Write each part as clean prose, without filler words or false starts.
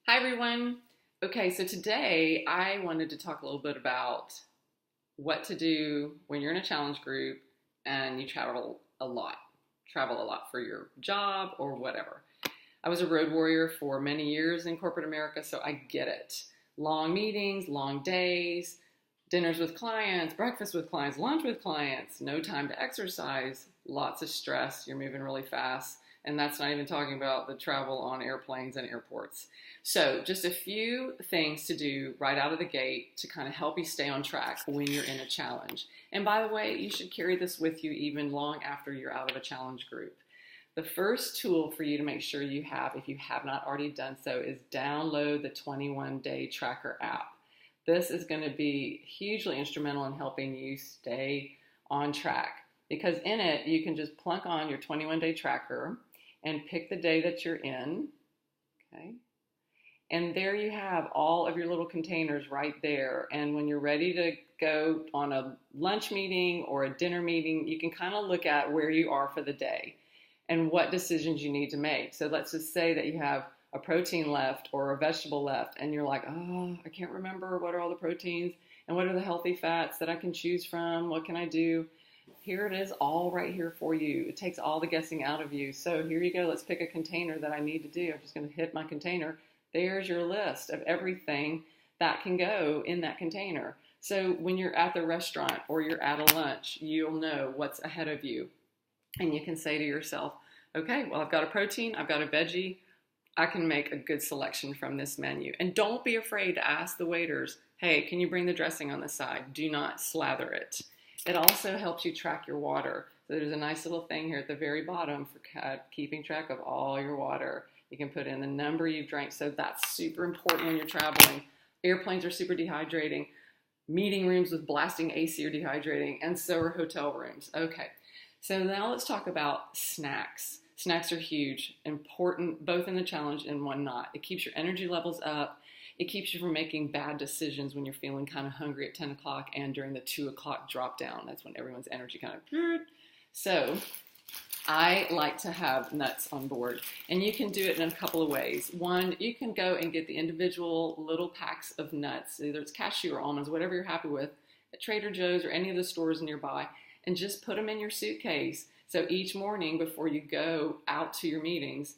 Hi, everyone. Okay, so today I wanted to talk a little bit about what to do when you're in a challenge group and you travel a lot for your job or whatever. I was a road warrior for many years in corporate America, so I get it. Long meetings, long days, dinners with clients, breakfast with clients, lunch with clients, no time to exercise, lots of stress, you're moving really fast. And that's not even talking about the travel on airplanes and airports. So, just a few things to do right out of the gate to kind of help you stay on track when you're in a challenge. And by the way, you should carry this with you even long after you're out of a challenge group. The first tool for you to make sure you have, if you have not already done so, is download the 21 Day Tracker app. This is going to be hugely instrumental in helping you stay on track because in it you can just plunk on your 21 Day Tracker and pick the day that you're in. Okay. And there you have all of your little containers right there. And when you're ready to go on a lunch meeting or a dinner meeting, you can kind of look at where you are for the day and what decisions you need to make. So let's just say that you have a protein left or a vegetable left, and you're like, oh, I can't remember what are all the proteins and what are the healthy fats that I can choose from. What can I do? Here it is all right here for you. It takes all the guessing out of you. So here you go. Let's pick a container that I need to do. I'm just going to hit my container. There's your list of everything that can go in that container. So when you're at the restaurant or you're at a lunch, you'll know what's ahead of you. And you can say to yourself, okay, well, I've got a protein, I've got a veggie. I can make a good selection from this menu. And don't be afraid to ask the waiters, hey, can you bring the dressing on the side? Do not slather it. It also helps you track your water. So there's a nice little thing here at the very bottom for keeping track of all your water. You can put in the number you've drank. So that's super important when you're traveling. Airplanes are super dehydrating. Meeting rooms with blasting AC are dehydrating. And so are hotel rooms. Okay, so now let's talk about snacks. Snacks are huge, important both in the challenge and when not. It keeps your energy levels up. It keeps you from making bad decisions when you're feeling kind of hungry at 10 o'clock and during the 2 o'clock drop down. That's when everyone's energy kind of... So I like to have nuts on board, and you can do it in a couple of ways. One, you can go and get the individual little packs of nuts, either it's cashew or almonds, whatever you're happy with, at Trader Joe's or any of the stores nearby, and just put them in your suitcase. So each morning before you go out to your meetings,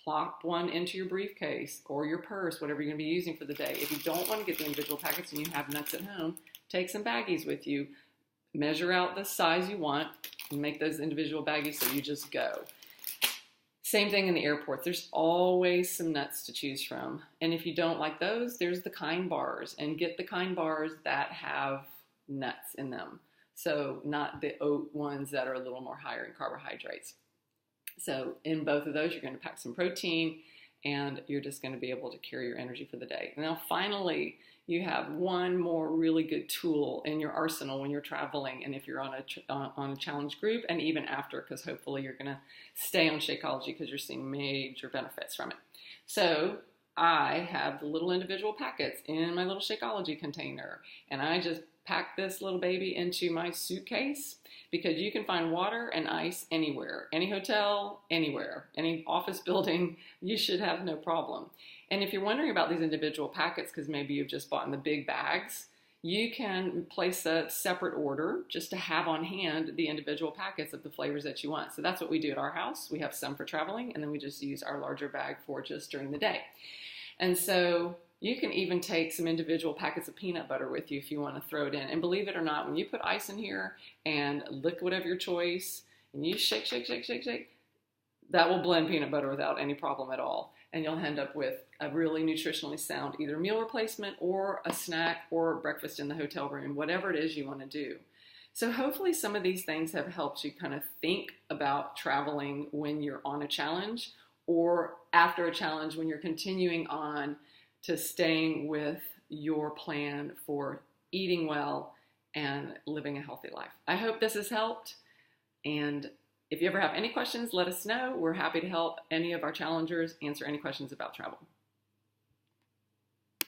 plop one into your briefcase or your purse, whatever you're going to be using for the day. If you don't want to get the individual packets and you have nuts at home, take some baggies with you. Measure out the size you want and make those individual baggies so you just go. Same thing in the airports. There's always some nuts to choose from. And if you don't like those, there's the Kind bars. And get the Kind bars that have nuts in them. So not the oat ones that are a little more higher in carbohydrates. So in both of those, you're going to pack some protein and you're just going to be able to carry your energy for the day. Now, finally, you have one more really good tool in your arsenal when you're traveling and if you're on a challenge group and even after, because hopefully you're going to stay on Shakeology because you're seeing major benefits from it. So I have the little individual packets in my little Shakeology container, and I just pack this little baby into my suitcase because you can find water and ice anywhere, any hotel, anywhere, any office building, you should have no problem. And if you're wondering about these individual packets, because maybe you've just bought in the big bags, you can place a separate order just to have on hand the individual packets of the flavors that you want. So that's what we do at our house. We have some for traveling, and then we just use our larger bag for just during the day. And so you can even take some individual packets of peanut butter with you if you want to throw it in. And believe it or not, when you put ice in here and liquid of your choice, and you shake, shake, shake, shake, shake, that will blend peanut butter without any problem at all. And you'll end up with a really nutritionally sound either meal replacement or a snack or breakfast in the hotel room, whatever it is you want to do. So hopefully some of these things have helped you kind of think about traveling when you're on a challenge or after a challenge when you're continuing on to staying with your plan for eating well and living a healthy life. I hope this has helped. And if you ever have any questions, let us know. We're happy to help any of our challengers answer any questions about travel.